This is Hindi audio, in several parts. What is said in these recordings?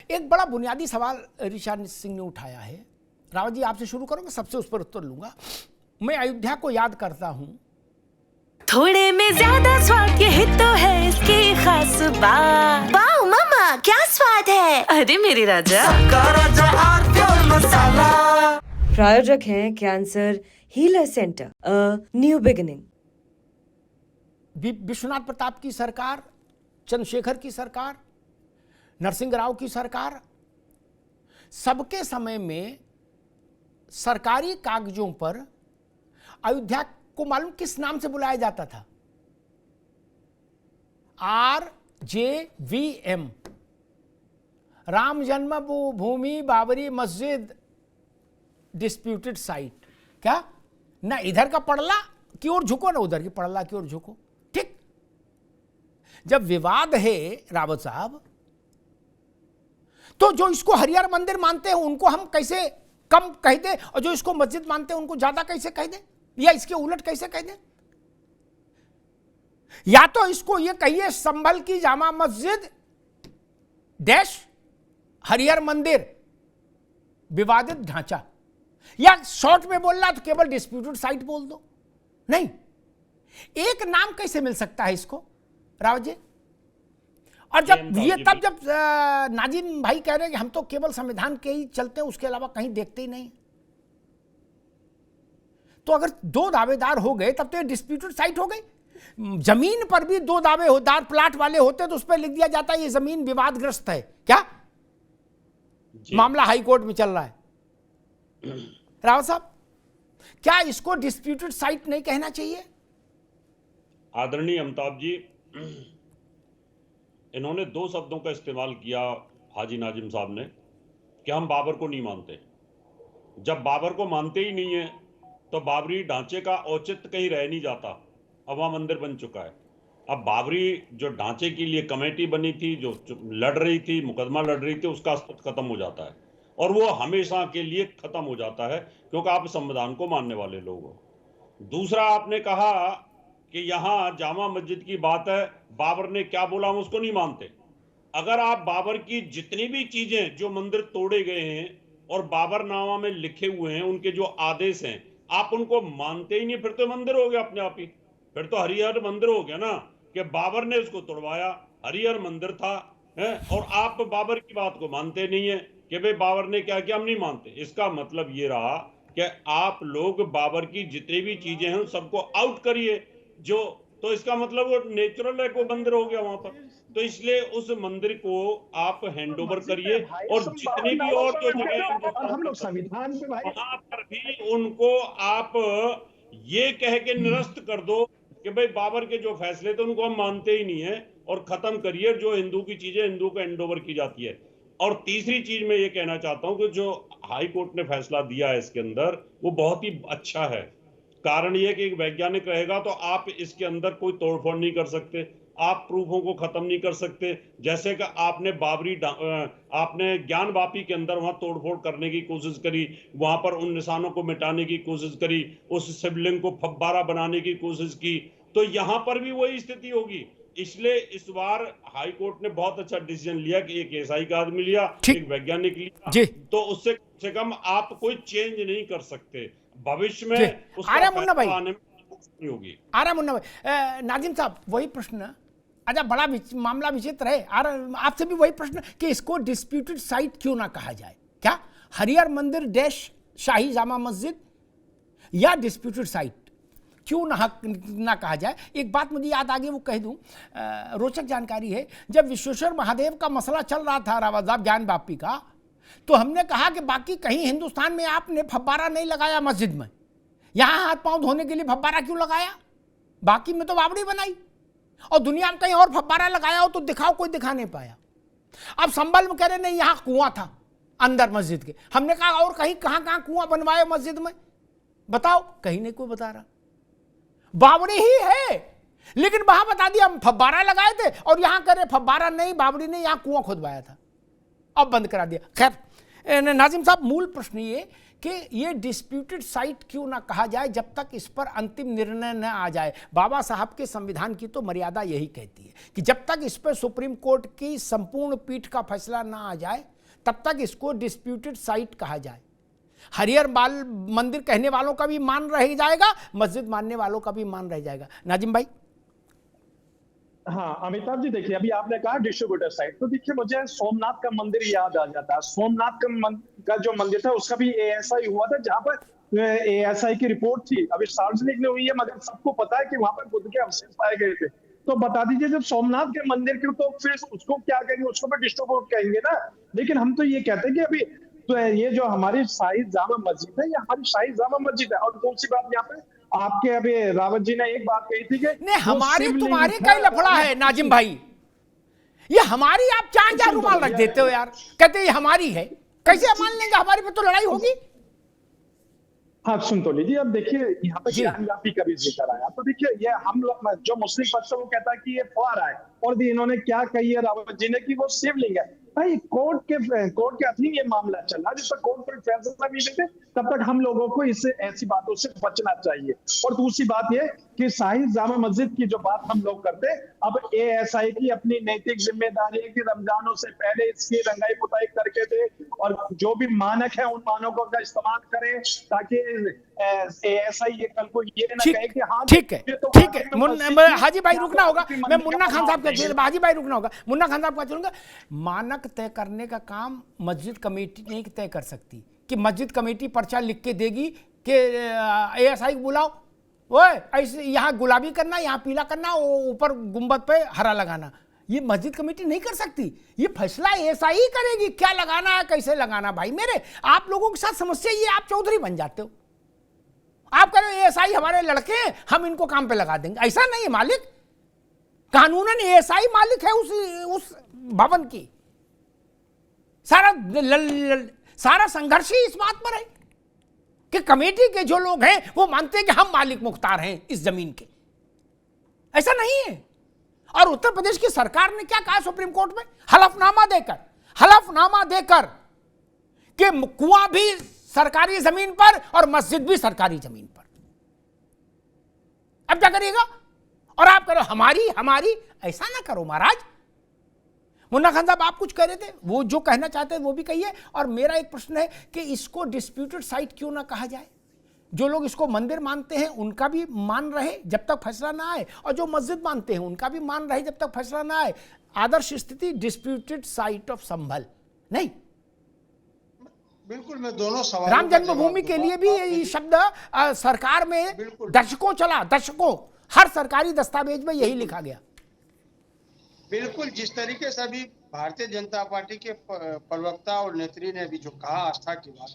एक बड़ा बुनियादी सवाल ऋषा सिंह ने उठाया है। रावत जी आपसे शुरू करूंगा, सबसे उस पर उत्तर लूंगा। मैं अयोध्या को याद करता हूं। थोड़े में ज्यादा स्वाद, यही तो है इसकी खास बात। वाओ मम्मा, क्या स्वाद है। अरे मेरे राजा, प्रायोजक हैं cancer healer centre, new beginning. Vishwanath Pratap की सरकार, चंद्रशेखर की सरकार, नरसिंह राव की सरकार, सबके समय में सरकारी कागजों पर अयोध्या को मालूम किस नाम से बुलाया जाता था? RJVM, राम जन्मभूमि बाबरी मस्जिद डिस्प्यूटेड साइट। क्या ना इधर का पड़ला की ओर झुको ना उधर की पड़ला की ओर झुको। ठीक, जब विवाद है रावत साहब, तो जो इसको हरिहर मंदिर मानते हैं उनको हम कैसे कम कह दें, और जो इसको मस्जिद मानते हैं उनको ज्यादा कैसे कह दें, या इसके उलट कैसे कह दें? या तो इसको ये कहिए संभल की जामा मस्जिद डैश हरिहर मंदिर विवादित ढांचा, या शॉर्ट में बोलना तो केवल डिस्प्यूटेड साइट बोल दो। नहीं, एक नाम कैसे मिल सकता है इसको रावत जी? और जब ये तब जब नाजिम भाई कह रहे हैं कि हम तो केवल संविधान के ही चलते हैं, उसके अलावा कहीं देखते ही नहीं, तो अगर दो दावेदार हो गए तब तो ये डिस्प्यूटेड साइट हो गई। जमीन पर भी दो दावेदार प्लाट वाले होते तो उस पर लिख दिया जाता है ये जमीन विवादग्रस्त है। क्या मामला हाई कोर्ट में चल रहा है? रावत साहब, क्या इसको डिस्प्यूटेड साइट नहीं कहना चाहिए? आदरणीय अमिताभ जी, इन्होंने दो शब्दों का इस्तेमाल किया हाजी नाजिम साहब ने कि हम बाबर को नहीं मानते। जब बाबर को मानते ही नहीं है तो बाबरी ढांचे का औचित्य कहीं रह नहीं जाता। अब वहाँ मंदिर बन चुका है। अब बाबरी जो ढांचे के लिए कमेटी बनी थी, जो लड़ रही थी, मुकदमा लड़ रही थी, उसका अस्तित्व खत्म हो जाता है और वो हमेशा के लिए खत्म हो जाता है, क्योंकि आप संविधान को मानने वाले लोग हो। दूसरा, आपने कहा कि यहाँ जामा मस्जिद की बात है, बाबर ने क्या बोला हम उसको नहीं मानते। अगर आप बाबर की जितनी भी चीजें जो मंदिर तोड़े गए हैं और बाबर नामा में लिखे हुए हैं, उनके जो आदेश हैं, आप उनको मानते ही नहीं, फिर तो मंदिर हो गया अपने आप ही। फिर तो हरिहर मंदिर हो गया ना, कि बाबर ने उसको तोड़वाया, हरिहर मंदिर था है, और आप बाबर की बात को मानते नहीं है कि भाई बाबर ने क्या किया, हम नहीं मानते। इसका मतलब ये रहा कि आप लोग बाबर की जितनी भी चीजें हैं सबको आउट करिए, जो तो इसका मतलब वो नेचुरल है को मंदिर हो गया वहां पर। तो इसलिए उस मंदिर को आप हैंड ओवर करिए, और जितनी भी और जो जगह हम लोग संविधान पे भाई वहां पर भी उनको आप ये कह के निरस्त कर दो कि भाई बाबर के जो फैसले थे उनको हम मानते ही नहीं है, और खत्म करिए जो हिंदू की चीजें हिंदू को हैंड ओवर की जाती है। और तीसरी चीज मैं ये कहना चाहता हूं कि जो हाई कोर्ट ने फैसला दिया है इसके अंदर, वो बहुत ही अच्छा है। कारण ये कि एक वैज्ञानिक रहेगा तो आप इसके अंदर कोई तोड़फोड़ नहीं कर सकते, आप प्रूफों को खत्म नहीं कर सकते। जैसे कि आपने ज्ञान वापी के अंदर वहां तोड़फोड़ करने की कोशिश करी, वहां पर उन निशानों को मिटाने की कोशिश करी, उस शिवलिंग को फब्बारा बनाने की कोशिश की, तो यहां पर भी वही स्थिति होगी। इसलिए इस बार हाई कोर्ट ने बहुत अच्छा डिसीजन लिया कि एक एसआई का आदमी लिया, एक वैज्ञानिक लिया, तो उससे कम से कम आप कोई चेंज नहीं कर सकते भविष्य में। आरा मुन्ना भाई होगी। आरा मुन्ना भाई, नाजिम साहब वही प्रश्न, अच्छा बड़ा मामला विचित्र है, आपसे भी वही प्रश्न कि इसको डिस्प्यूटेड साइट क्यों ना कहा जाए? क्या हरिहर मंदिर डैश शाही जामा मस्जिद या डिस्प्यूटेड साइट क्यों ना कहा जाए? एक बात मुझे याद आ गई, वो कह दूं, रोचक जानकारी है। जब विश्वेश्वर महादेव का मसला चल रहा था रावत साहब ज्ञान वापी का, तो हमने कहा कि बाकी कहीं हिंदुस्तान में आपने फब्बारा नहीं लगाया मस्जिद में, यहां हाथ पांव धोने के लिए फब्बारा क्यों लगाया? बाकी में तो बावड़ी बनाई, और दुनिया में कहीं और फब्बारा लगाया हो तो दिखाओ, कोई दिखा नहीं पाया। अब संभल में कह रहे नहीं यहां कुआं था अंदर मस्जिद के, हमने कहा और कहीं कहां कहां कुआं बनवाए मस्जिद में, बताओ, कहीं नहीं कोई बता रहा। बावड़ी ही है, लेकिन वहां बता दिया हम फब्बारा लगाए थे, और यहां कह रहे फब्बारा नहीं, बावड़ी नहीं, यहां कुआं खुदवाया था, अब बंद करा दिया। खैर नाजिम साहब, मूल प्रश्न ये कि ये डिस्प्यूटेड साइट क्यों ना कहा जाए जब तक इस पर अंतिम निर्णय न आ जाए। बाबा साहब के संविधान की तो मर्यादा यही कहती है कि जब तक इस पर सुप्रीम कोर्ट की संपूर्ण पीठ का फैसला ना आ जाए तब तक इसको डिस्प्यूटेड साइट कहा जाए। हरिहर मंदिर कहने वालों का भी मान रह जाएगा, मस्जिद मानने वालों का भी मान रह जाएगा। नाजिम भाई। हाँ अमिताभ जी, देखिए अभी आपने कहा डिस्ट्रीब्यूटर साइट, तो देखिए मुझे सोमनाथ का मंदिर याद आ जाता है। सोमनाथ का जो मंदिर था उसका भी एएसआई हुआ था, जहां पर एएसआई की रिपोर्ट थी, अभी सार्वजनिक नहीं हुई है, मगर सबको पता है कि वहां पर बुद्ध के अवशेष पाए गए थे। तो बता दीजिए जब सोमनाथ के मंदिर के, तो फिर उसको क्या कहेंगे, उसको भी डिस्ट्रीब्यूट कहेंगे ना। लेकिन हम तो ये कहते हैं कि अभी तो ये जो हमारी शाही जामा मस्जिद है, ये हमारी शाही जामा मस्जिद है। और दूसरी बात यहाँ पे आपके अभी रावत जी ने एक बात कही थी कि नहीं हमारी तुम्हारी का ही लफड़ा है नाजिम भाई, ये हमारी आप चार रुमाल रख देते हो यार, कहते ये हमारी है, कैसे मान लेंगे, हमारी पे तो लड़ाई होगी। हाँ सुन तो लीजिए, अब देखिए यहाँ पे ज्ञानव्यापी का भी जिक्र आया, तो देखिए ये हम लोग जो मुस्लिम पक्ष है वो कहता है कि ये फुहारा है, और इन्होंने क्या कही है रावत जी ने कि वो शिवलिंग है। भाई कोर्ट के अधीन ये मामला चल रहा है, जब तक कोर्ट कोई फैसला नहीं लेते तब तक हम लोगों को इससे ऐसी बातों से बचना चाहिए। और दूसरी बात ये कि शाही जामा मस्जिद की जो बात हम लोग करते हैं, अब एएसआई की अपनी नैतिक जिम्मेदारी है कि रमजानों से पहले इसकी रंगाई पुताई करके दे, और जो भी मानक है उन मानकों का इस्तेमाल करें, ताकि एएसआई ये कल को ये ना कहे कि हाँ ठीक है ठीक है। हाजी भाई रुकना होगा, मैं मुन्ना खान साहब का, हाजी भाई रुकना होगा, मुन्ना खान साहब का चलूंगा। मानक तय करने का काम मस्जिद कमेटी नहीं तय कर सकती, कि मस्जिद कमेटी पर्चा लिख के देगी कि एएसआई को बुलाओ, ओए ऐसे यहाँ गुलाबी करना, यहाँ पीला करना, ऊपर गुंबद पे हरा लगाना, ये मस्जिद कमेटी नहीं कर सकती। ये फैसला एएसआई ही करेगी, क्या लगाना है कैसे लगाना। भाई मेरे आप लोगों के साथ समस्या ये, आप चौधरी बन जाते हो, आप कह रहे हो एएसआई हमारे लड़के हैं, हम इनको काम पे लगा देंगे। ऐसा नहीं है मालिक, कानूनन एएसआई मालिक है उस भवन की। सारा संघर्ष ही इस बात पर है कि कमेटी के जो लोग हैं वो मानते हैं कि हम मालिक मुख्तार हैं इस जमीन के, ऐसा नहीं है। और उत्तर प्रदेश की सरकार ने क्या कहा सुप्रीम कोर्ट में, हलफनामा देकर कि कुआं भी सरकारी जमीन पर और मस्जिद भी सरकारी जमीन पर। अब क्या करिएगा, और आप करो हमारी, ऐसा ना करो महाराज। मुन्ना खान साहब आप कुछ कह रहे थे, वो जो कहना चाहते हैं वो भी कहिए। और मेरा एक प्रश्न है कि इसको डिस्प्यूटेड साइट क्यों ना कहा जाए। जो लोग इसको मंदिर मानते हैं उनका भी मान रहे जब तक फैसला ना आए, और जो मस्जिद मानते हैं उनका भी मान रहे जब तक फैसला ना आए। आदर्श स्थिति डिस्प्यूटेड साइट ऑफ संभल नहीं। बिल्कुल, मैं दोनों सवालों राम जन्मभूमि के लिए भी ये शब्द सरकार में दशकों हर सरकारी दस्तावेज में यही लिखा गया। बिल्कुल, जिस तरीके से अभी भारतीय जनता पार्टी के प्रवक्ता और नेत्री ने अभी जो कहा आस्था की बात,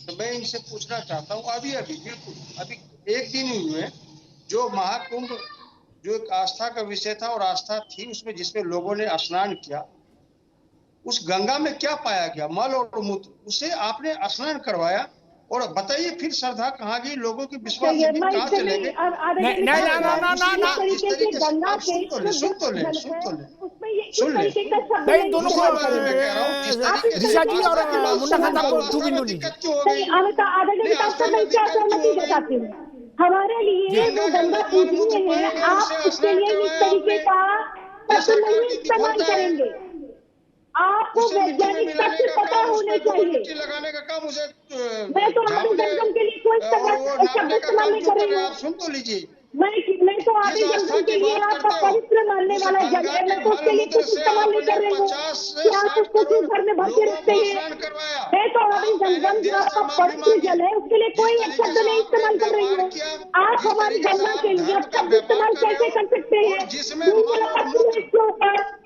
तो मैं इनसे पूछना चाहता हूँ, अभी एक दिन ही हुए जो महाकुंभ, जो एक आस्था का विषय था और आस्था थी उसमें, जिसमें लोगों ने स्नान किया, उस गंगा में क्या पाया गया, मल और मूत्र, उसे आपने स्नान करवाया, और बताइए फिर श्रद्धा कहाँ गई, लोगों की विश्वास कहाँ चले गए। सुन ले दोनों को ऋषा जी और मुन्ना खान साहब को 2 बिंदु लीजिए। हमारे लिए जो गंगा पूजनीय है, आप उसके लिए इस तरीके का इस्तेमाल करेंगे। आपको वैज्ञानिक तथ्य पता होने चाहिए। लगाने का काम उसे, मैं तो आदि जंगम के लिए कोई शब्द इस्तेमाल नहीं कर रही हूँ। आप सुन तो लीजिए, मैं तो आदि जंगम के लिए आपका पवित्र मानने वाला जगह है, मैं तो उसके लिए कुछ इस्तेमाल नहीं कर रही हूँ कि आप उसको क्यों घर में भर के रखते हैं। मैं तो आदि जंगम जो आपका पवित्र जल है उसके लिए कोई शब्द नहीं इस्तेमाल कर रही हूँ। आप हमारी गंगा के लिए शब्द इस्तेमाल कैसे कर सकते हैं?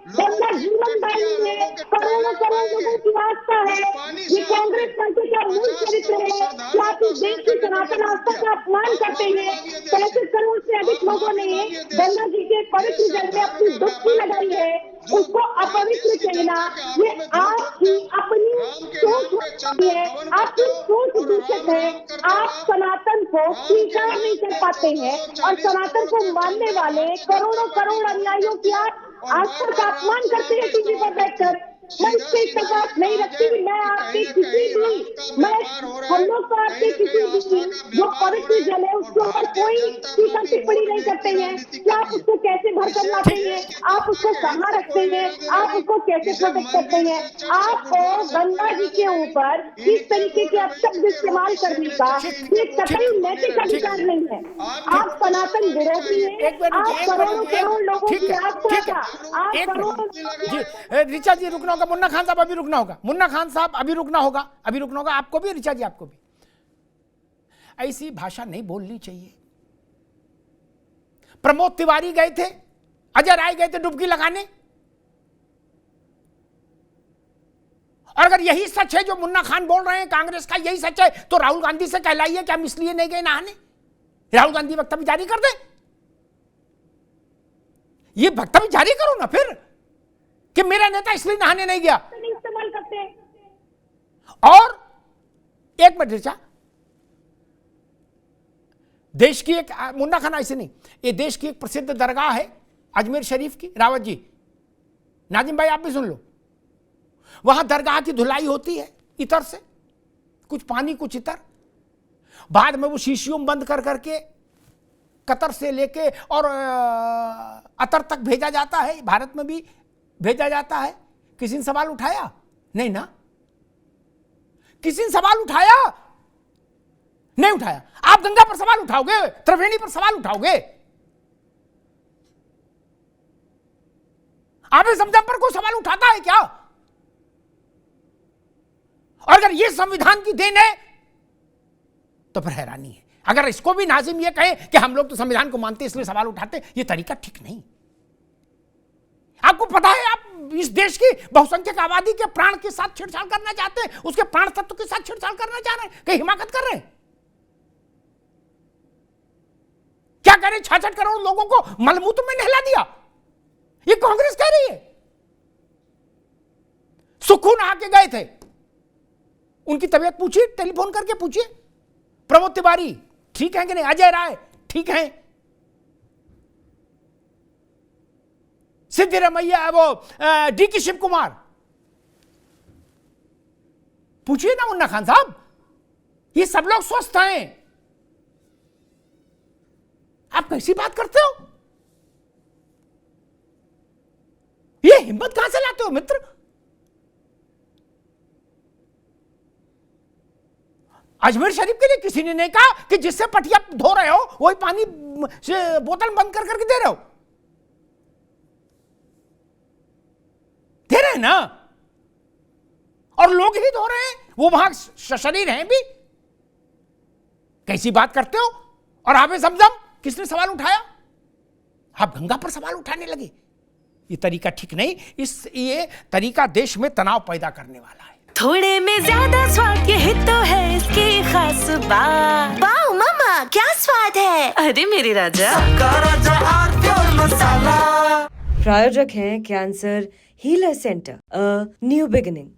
गंगा जीवन दायिनी है, करोड़ों लोगों की आस्था है, ये कांग्रेस पार्टी का मूल चरित्र है कि आप इस देश की सनातन आस्था का अपमान करते हैं। 35 करोड़ से अधिक लोगों ने गंगा जी के पवित्र जल में अपनी डुबकी लगाई है, उसको अपवित्र कहना ये आपकी अपनी सोच है, आपकी सोच दूषित है। आप सनातन को स्वीकार नहीं कर पाते हैं, और सनातन को मानने वाले करोड़ों अनुयायियों की आप आस्था का अपमान करते हैं टीवी पर बैठकर। मैं इससे इत्तेफाक नहीं रखती कि मैं आपके किसी भी मैं हम लोग तो आपके किसी भी जो पवित्र जल है उसके ऊपर कोई टीका टिप्पणी नहीं करते हैं कि आप उसको कैसे भरकर लाते हैं, आप उसको कहाँ रखते हैं, आप उसको कैसे प्रोटेक्ट करते हैं। आपको गंगा जी के ऊपर इस तरीके के अपशब्द इस्तेमाल करने का ये कतई नैतिक अधिकार नहीं है। आप सनातन विरोधी हैं, आप करोड़ों करोड़ लोगों की आस्था का आप करोड़ों जी ऋचा जी रुकना होगा, मुन्ना खान साहब अभी रुकना होगा, मुन्ना खान साहब अभी रुकना होगा, अभी रुकना होगा, आपको भी ऋचा जी आपको भी। ऐसी भाषा नहीं बोलनी चाहिए। प्रमोद तिवारी गए थे, अजय राय गए थे डुबकी लगाने, और अगर यही सच है जो मुन्ना खान बोल रहे हैं कांग्रेस का यही सच है तो राहुल गांधी से कहलाइए कि हम इसलिए नहीं गए नहाने। राहुल गांधी वक्तव्य जारी कर दे, ये वक्तव्य जारी करो ना फिर कि मेरा नेता इसलिए नहाने नहीं गया। इस्तेमाल करते हैं। और एक मिनट ऋचा, देश की एक मुन्ना खान ऐसे नहीं, ये देश की एक प्रसिद्ध दरगाह है अजमेर शरीफ की, रावत जी, नाजिम भाई आप भी सुन लो, वहां दरगाह की धुलाई होती है इतर से, कुछ पानी कुछ इतर, बाद में वो शीशियों में बंद कर करके कतर से लेके और अतर तक भेजा जाता है, भारत में भी भेजा जाता है। किसी ने सवाल उठाया नहीं ना, किसी ने सवाल उठाया नहीं उठाया। आप गंगा पर सवाल उठाओगे, त्रिवेणी पर सवाल उठाओगे, आप समझम पर कोई सवाल उठाता है क्या? और अगर ये संविधान की देन है तो फिर हैरानी है। अगर इसको भी नाजिम ये कहे कि हम लोग तो संविधान को मानते इसलिए सवाल उठाते, ये तरीका ठीक नहीं। आपको पता है आप इस देश की बहुसंख्यक आबादी के प्राण के साथ छेड़छाड़ करना चाहते हैं, उसके प्राण तत्व के साथ छेड़छाड़ करना चाह रहे हैं, कहीं हिमाकत कर रहे हैं। क्या करें, 66 करोड़ लोगों को मलमूत्र में नहला दिया, ये कांग्रेस कह रही है। सुकून आके गए थे, उनकी तबीयत पूछिए, टेलीफोन करके पूछिए। प्रमोद तिवारी ठीक है कि नहीं, अजय राय ठीक है, सिद्धिरमैया वो डी.के. शिव कुमार, पूछिए ना मुन्ना खान साहब, ये सब लोग स्वस्थ हैं। आप कैसी बात करते हो? ये हिम्मत कहां से लाते हो मित्र? अजमेर शरीफ के लिए किसी ने नहीं कहा कि जिससे पटिया धो रहे हो वही पानी से बोतल बंद कर करके दे रहे हो, दे रहे हैं ना, और लोग ही धो रहे हैं, वो वहां शरीर हैं भी। कैसी बात करते हो? और आबे समझम किसने सवाल उठाया? आप गंगा पर सवाल उठाने लगे, ये तरीका ठीक नहीं। ये तरीका देश में तनाव पैदा करने वाला है। थोड़े में ज्यादा स्वाद ये तो है इसकी खास बात। वाओ मम्मा क्या स्वाद है। अरे मेरे राजा, प्रायोजक हैं cancer healer centre, a new beginning.